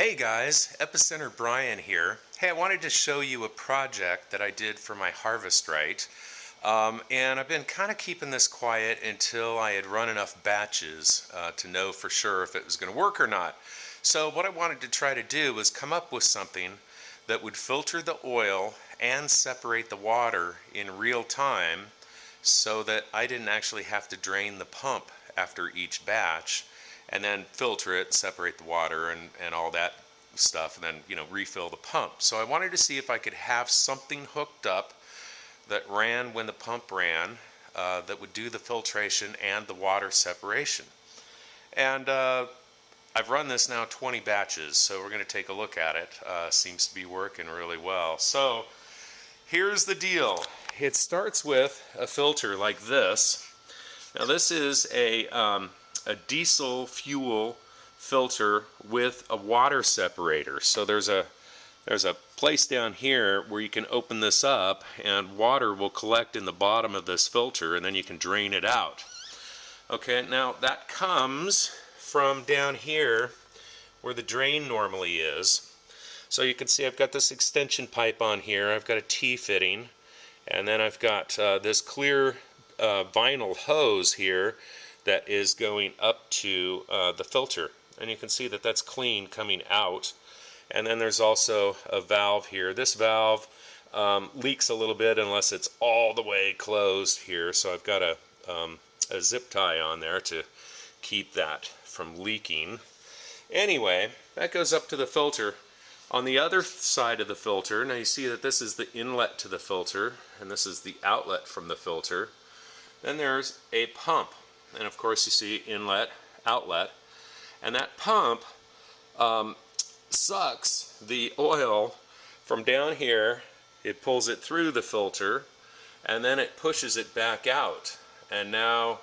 Hey guys, Epicenter Brian here. Hey, I wanted to show you a project that I did for my harvest right. And I've been kind of keeping this quiet until I had run enough batches to know for sure if it was going to work or not. So what I wanted to try to do was come up with something that would filter the oil and separate the water in real time so that I didn't actually have to drain the pump after each batch and then filter it, separate the water and all that stuff, and then refill the pump. So I wanted to see if I could have something hooked up that ran when the pump ran, that would do the filtration and the water separation. And I've run this now 20 batches, so we're going to take a look at it. Seems to be working really well. So here's the deal. It starts with a filter like this. Now this is a diesel fuel filter with a water separator. So there's a place down here where you can open this up and water will collect in the bottom of this filter and then you can drain it out. Okay, now that comes from down here where the drain normally is. So you can see I've got this extension pipe on here. I've got a T-fitting, and then I've got this clear vinyl hose here that is going up to the filter, and you can see that that's clean coming out. And then there's also a valve here. This valve leaks a little bit unless it's all the way closed here, so I've got a zip tie on there to keep that from leaking. Anyway, that goes up to the filter. On the other side of the filter, now you see that this is the inlet to the filter and this is the outlet from the filter. Then there's a pump, and of course you see inlet, outlet, and that pump sucks the oil from down here. It pulls it through the filter and then it pushes it back out, and now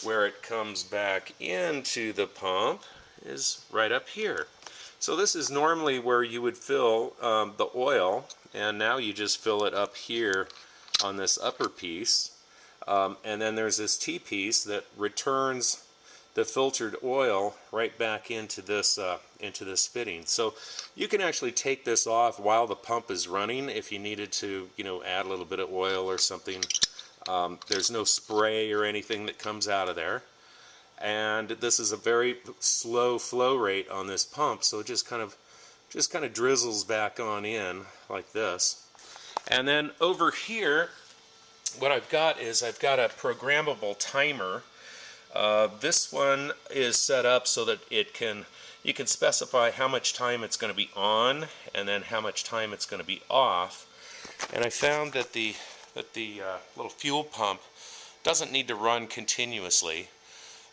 where it comes back into the pump is right up here. So this is normally where you would fill the oil, and now you just fill it up here on this upper piece. And then there's this T-piece that returns the filtered oil right back into this fitting. So you can actually take this off while the pump is running if you needed to, add a little bit of oil or something. There's no spray or anything that comes out of there. And this is a very slow flow rate on this pump, so it just kind of drizzles back on in like this. And then over here, what I've got is I've got a programmable timer. This one is set up so that you can specify how much time it's going to be on and then how much time it's going to be off. And I found that the little fuel pump doesn't need to run continuously.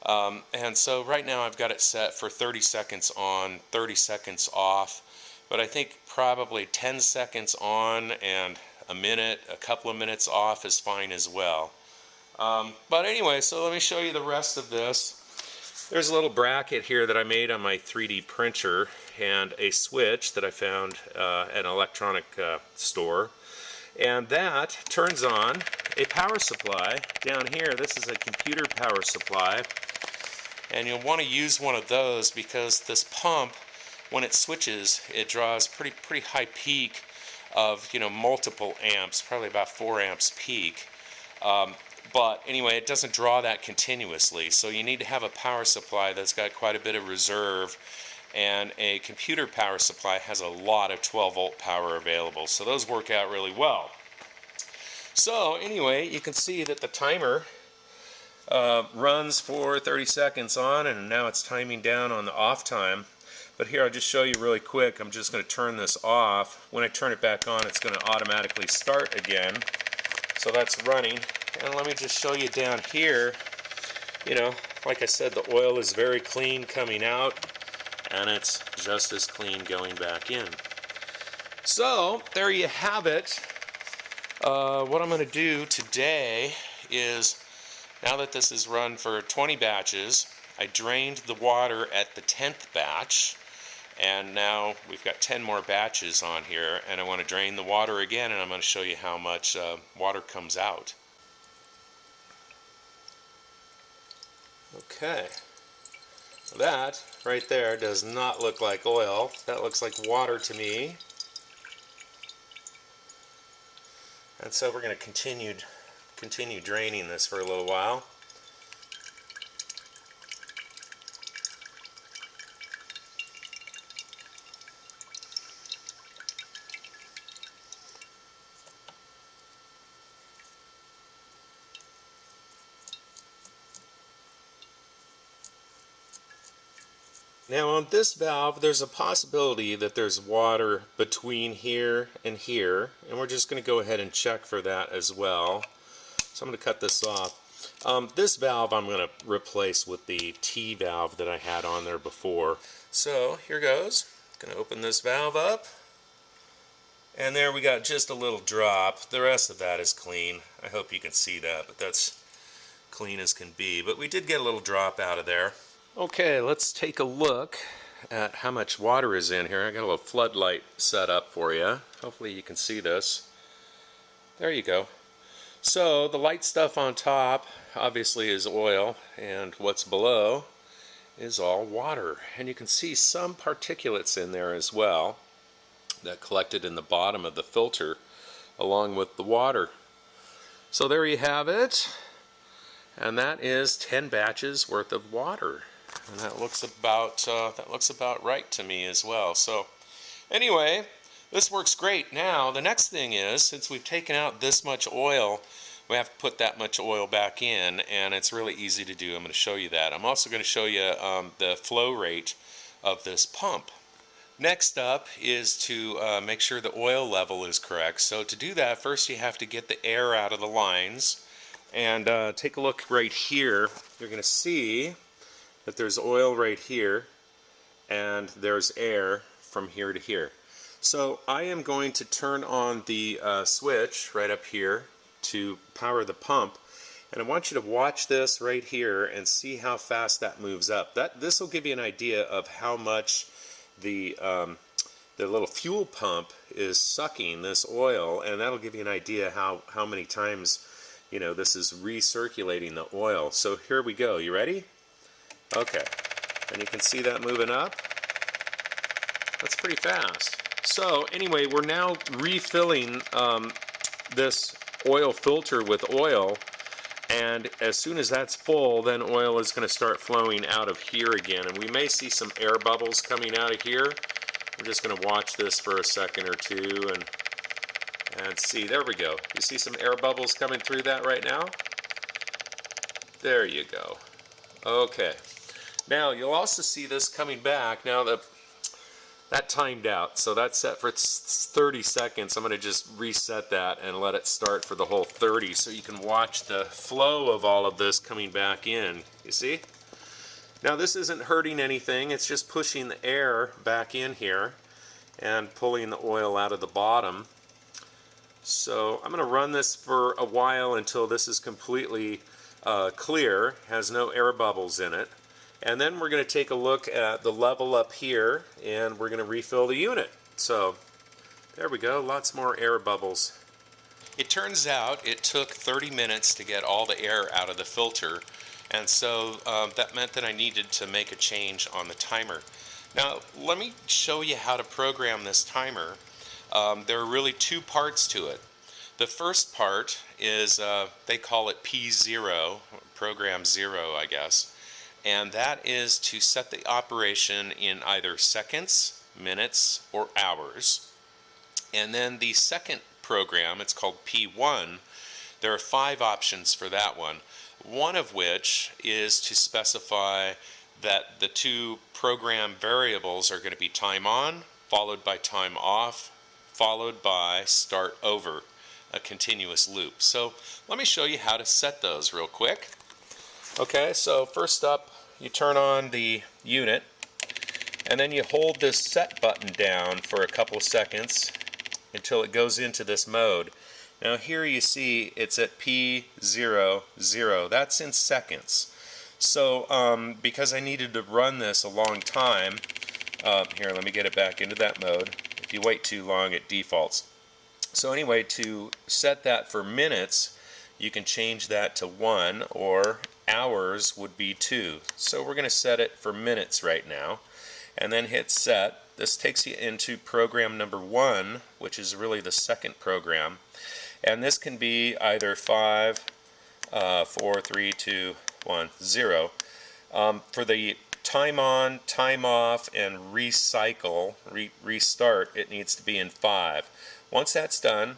And so right now I've got it set for 30 seconds on, 30 seconds off, but I think probably 10 seconds on and a couple of minutes off is fine as well. But anyway, so let me show you the rest of this. There's a little bracket here that I made on my 3D printer and a switch that I found at an electronic store. And that turns on a power supply down here. This is a computer power supply. And you'll want to use one of those because this pump, when it switches, it draws pretty high peak of multiple amps, probably about 4 amps peak. But anyway, it doesn't draw that continuously, so you need to have a power supply that's got quite a bit of reserve, and a computer power supply has a lot of 12-volt power available, so those work out really well. So anyway, you can see that the timer runs for 30 seconds on, and now it's timing down on the off time. But here, I'll just show you really quick. I'm just going to turn this off. When I turn it back on, it's going to automatically start again. So that's running. And let me just show you down here. Like I said, the oil is very clean coming out, and it's just as clean going back in. So there you have it. What I'm going to do today is, now that this is run for 20 batches, I drained the water at the 10th batch, and now we've got 10 more batches on here, and I want to drain the water again, and I'm going to show you how much water comes out. Okay, That right there does not look like oil. That looks like water to me. And so we're going to continue draining this for a little while. Now on this valve, there's a possibility that there's water between here, and we're just going to go ahead and check for that as well. So I'm going to cut this off. This valve I'm going to replace with the T valve that I had on there before. So here goes. Going to open this valve up. And there we got just a little drop. The rest of that is clean. I hope you can see that, but that's clean as can be. But we did get a little drop out of there. Okay, let's take a look at how much water is in here. I got a little floodlight set up for you. Hopefully you can see this. There you go. So the light stuff on top obviously is oil, and what's below is all water. And you can see some particulates in there as well that collected in the bottom of the filter along with the water. So there you have it. And that is 10 batches worth of water. And that looks about right to me as well. So anyway, this works great. Now the next thing is, since we've taken out this much oil, we have to put that much oil back in, and it's really easy to do. I'm going to show you that. I'm also going to show you the flow rate of this pump. Next up is to make sure the oil level is correct. So to do that, first you have to get the air out of the lines. And take a look right here. You're going to see that there's oil right here, and there's air from here to here. So I am going to turn on the switch right up here to power the pump, and I want you to watch this right here and see how fast that moves up. This will give you an idea of how much the little fuel pump is sucking this oil, and that'll give you an idea how many times, you know, this is recirculating the oil. So here we go. You ready? Okay. And you can see that moving up. That's pretty fast. So anyway, we're now refilling this oil filter with oil, and as soon as that's full, then oil is going to start flowing out of here again, and we may see some air bubbles coming out of here. We're just going to watch this for a second or two and see. There we go. You see some air bubbles coming through that right now? There you go. Okay. Now you'll also see this coming back. Now that timed out, so that's set for 30 seconds. I'm going to just reset that and let it start for the whole 30 so you can watch the flow of all of this coming back in. You see? Now this isn't hurting anything. It's just pushing the air back in here and pulling the oil out of the bottom. So I'm going to run this for a while until this is completely clear, has no air bubbles in it. And then we're going to take a look at the level up here, and we're going to refill the unit. So there we go, lots more air bubbles. It turns out it took 30 minutes to get all the air out of the filter, and so that meant that I needed to make a change on the timer. Now let me show you how to program this timer. There are really two parts to it. The first part is, they call it P0, program 0 I guess. And that is to set the operation in either seconds, minutes, or hours. And then the second program, it's called P1, there are 5 options for that one. One of which is to specify that the 2 program variables are going to be time on, followed by time off, followed by start over, a continuous loop. So let me show you how to set those real quick. Okay, so first up, you turn on the unit, and then you hold this set button down for a couple of seconds until it goes into this mode. Now here you see it's at P00, that's in seconds. So because I needed to run this a long time, here, let me get it back into that mode. If you wait too long, it defaults. So anyway, to set that for minutes, you can change that to 1 or hours would be 2. So we're going to set it for minutes right now, and then hit set. This takes you into program number 1, which is really the second program, and this can be either 5, 4, 3, 2, 1, 0. For the time on, time off, and recycle, restart, it needs to be in 5. Once that's done,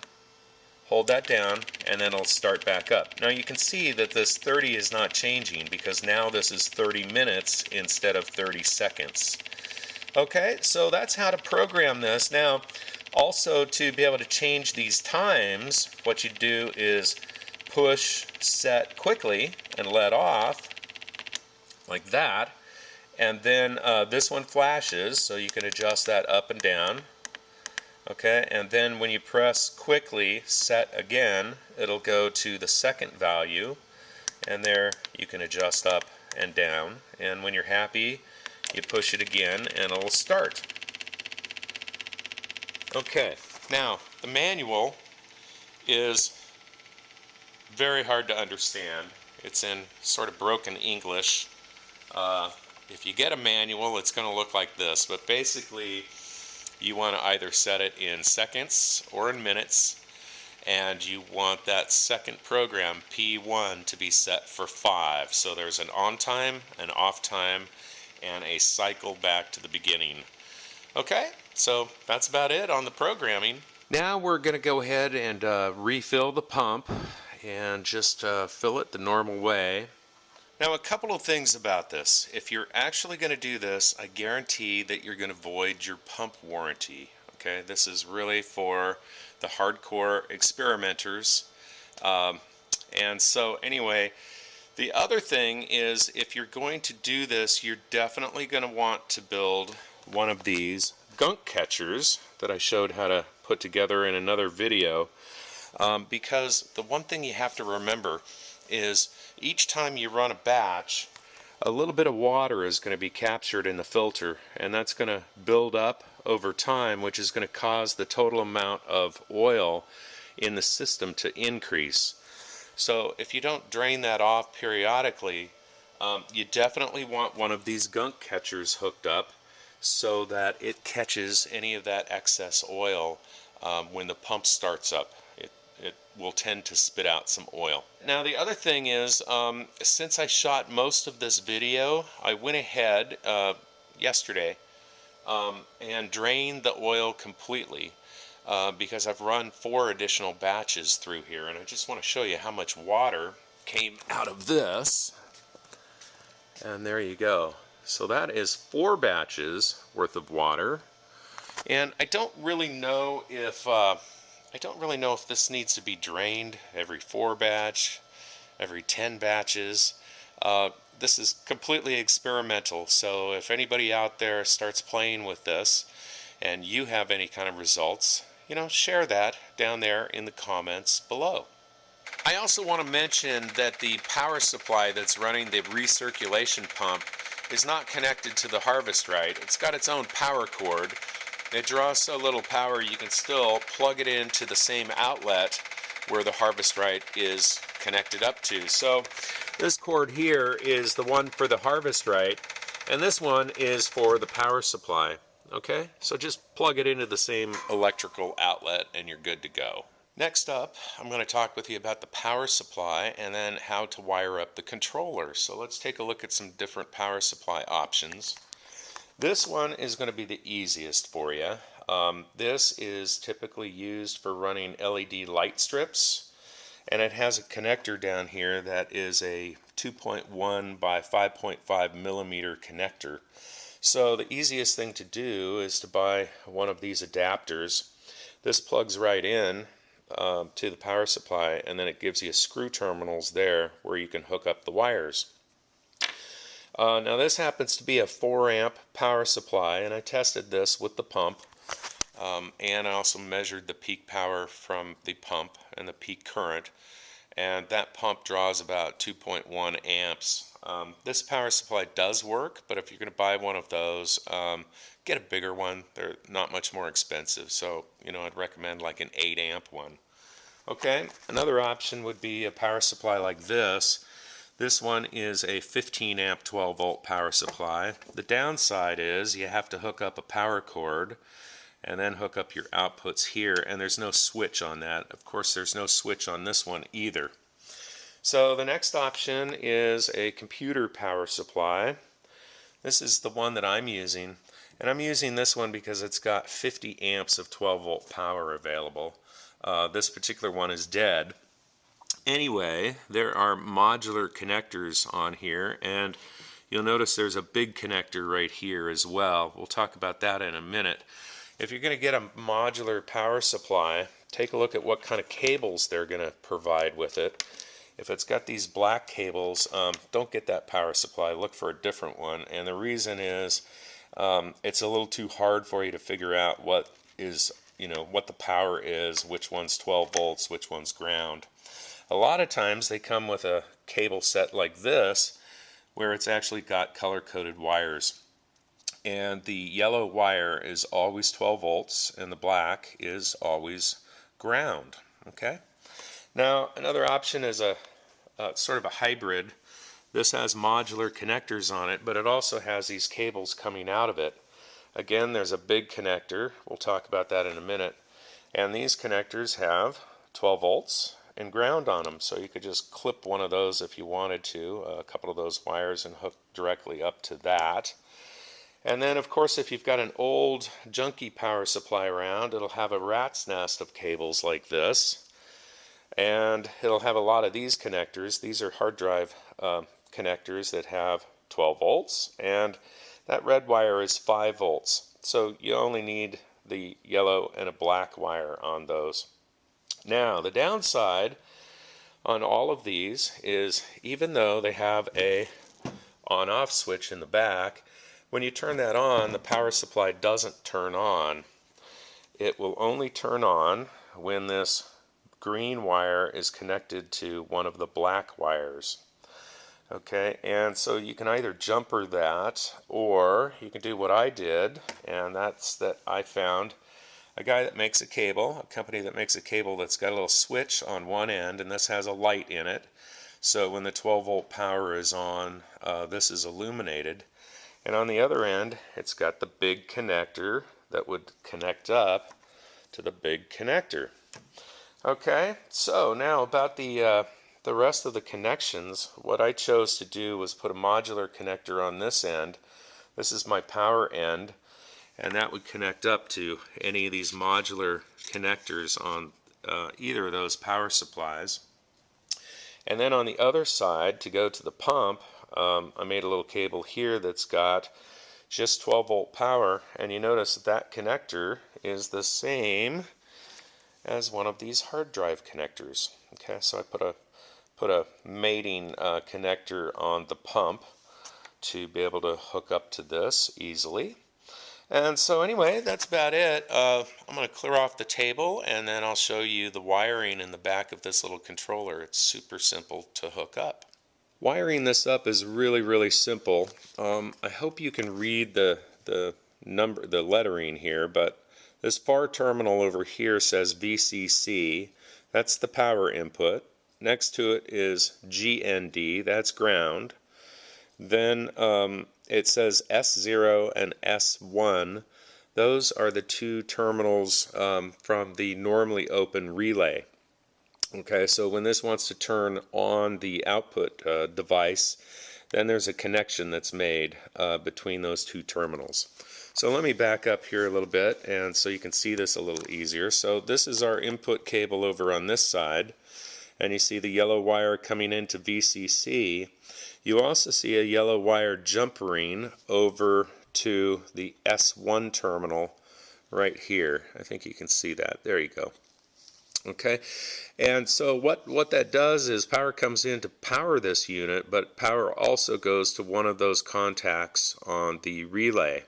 hold that down, and then it'll start back up. Now you can see that this 30 is not changing because now this is 30 minutes instead of 30 seconds. Okay, so that's how to program this. Now, also to be able to change these times, what you do is push set quickly and let off, like that, and then this one flashes, so you can adjust that up and down. Okay, and then when you press quickly set again, it'll go to the second value, and there you can adjust up and down, and when you're happy you push it again and it'll start. Okay, now the manual is very hard to understand. It's in sort of broken English. If you get a manual, it's going to look like this, but basically you want to either set it in seconds or in minutes, and you want that second program, P1, to be set for 5. So there's an on time, an off time, and a cycle back to the beginning. Okay, so that's about it on the programming. Now we're going to go ahead and refill the pump and just fill it the normal way. Now, a couple of things about this. If you're actually going to do this, I guarantee that you're going to void your pump warranty. Okay, this is really for the hardcore experimenters. And so anyway, the other thing is, if you're going to do this, you're definitely going to want to build one of these gunk catchers that I showed how to put together in another video, because the one thing you have to remember is each time you run a batch, a little bit of water is going to be captured in the filter, and that's going to build up over time, which is going to cause the total amount of oil in the system to increase. So if you don't drain that off periodically, you definitely want one of these gunk catchers hooked up so that it catches any of that excess oil when the pump starts up. It will tend to spit out some oil. Now the other thing is, since I shot most of this video, I went ahead yesterday and drained the oil completely because I've run 4 additional batches through here, and I just want to show you how much water came out of this. And there you go. So that is 4 batches worth of water, and I don't really know if this needs to be drained every 4 batch, every 10 batches. This is completely experimental, so if anybody out there starts playing with this and you have any kind of results, share that down there in the comments below. I also want to mention that the power supply that's running the recirculation pump is not connected to the harvest right. It's got its own power cord. It draws so little power you can still plug it into the same outlet where the harvest right is connected up to. So this cord here is the one for the harvest right, and this one is for the power supply. Okay, so just plug it into the same electrical outlet and you're good to go. Next up, I'm going to talk with you about the power supply and then how to wire up the controller. So let's take a look at some different power supply options. This one is going to be the easiest for you. This is typically used for running LED light strips, and it has a connector down here that is a 2.1 by 5.5 millimeter connector. So the easiest thing to do is to buy one of these adapters. This plugs right in to the power supply, and then it gives you screw terminals there where you can hook up the wires. Now this happens to be a 4 amp power supply, and I tested this with the pump, and I also measured the peak power from the pump and the peak current, and that pump draws about 2.1 amps. This power supply does work, but if you're going to buy one of those, get a bigger one. They're not much more expensive, so I'd recommend like an 8 amp one. Okay, another option would be a power supply like this. This one is a 15 amp 12 volt power supply. The downside is you have to hook up a power cord and then hook up your outputs here, and there's no switch on that. Of course, there's no switch on this one either. So the next option is a computer power supply. This is the one that I'm using, and I'm using this one because it's got 50 amps of 12 volt power available. This particular one is dead. Anyway, there are modular connectors on here, and you'll notice there's a big connector right here as well. We'll talk about that in a minute. If you're going to get a modular power supply, take a look at what kind of cables they're going to provide with it. If it's got these black cables, don't get that power supply. Look for a different one. And the reason is it's a little too hard for you to figure out what is, what the power is, which one's 12 volts, which one's ground. A lot of times they come with a cable set like this, where it's actually got color-coded wires. And the yellow wire is always 12 volts, and the black is always ground. Okay. Now another option is a sort of a hybrid. This has modular connectors on it, but it also has these cables coming out of it. Again, there's a big connector. We'll talk about that in a minute. And these connectors have 12 volts and ground on them, so you could just clip one of those if you wanted to, a couple of those wires, and hook directly up to that. And then, of course, if you've got an old junky power supply around, it'll have a rat's nest of cables like this, and it'll have a lot of these connectors. These are hard drive connectors that have 12 volts, and that red wire is 5 volts. So you only need the yellow and a black wire on those. Now, the downside on all of these is, even though they have a on-off switch in the back, when you turn that on, the power supply doesn't turn on. It will only turn on when this green wire is connected to one of the black wires. Okay, and so you can either jumper that, or you can do what I did, and that's that I found a guy that makes a cable, a company that makes a cable that's got a little switch on one end, and this has a light in it. So when the 12 volt power is on, this is illuminated. And on the other end, it's got the big connector that would connect up to the big connector. Okay, so now about the rest of the connections. What I chose to do was put a modular connector on this end. This is my power end, and that would connect up to any of these modular connectors on either of those power supplies. And then on the other side, to go to the pump, I made a little cable here that's got just 12 volt power, and you notice that connector is the same as one of these hard drive connectors. Okay, so I put a mating connector on the pump to be able to hook up to this easily. And so anyway, that's about it. I'm going to clear off the table, and then I'll show you the wiring in the back of this little controller. It's super simple to hook up. Wiring this up is really simple. I hope you can read the lettering here, but this far terminal over here says VCC. That's the power input. Next to it is GND, that's ground. Then it says S0 and S1. Those are the two terminals from the normally open relay. Okay, so when this wants to turn on the output device, then there's a connection that's made between those two terminals. So let me back up here a little bit, and so you can see this a little easier. So this is our input cable over on this side, and you see the yellow wire coming into VCC. You also see a yellow wire jumpering over to the S1 terminal right here. I think you can see that. There you go. Okay, and so what that does is power comes in to power this unit, but power also goes to one of those contacts on the relay.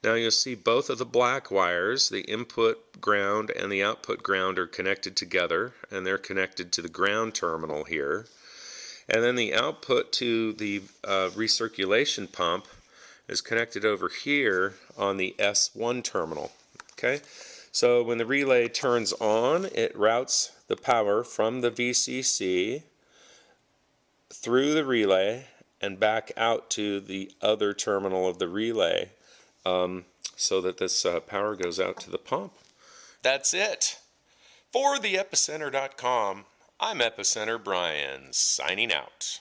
Now you'll see both of the black wires, the input ground and the output ground, are connected together, and they're connected to the ground terminal here. And then the output to the recirculation pump is connected over here on the S1 terminal. Okay, so when the relay turns on, it routes the power from the VCC through the relay and back out to the other terminal of the relay, so that this power goes out to the pump. That's it. For the Epicenter.com, I'm Epicenter Brian, signing out.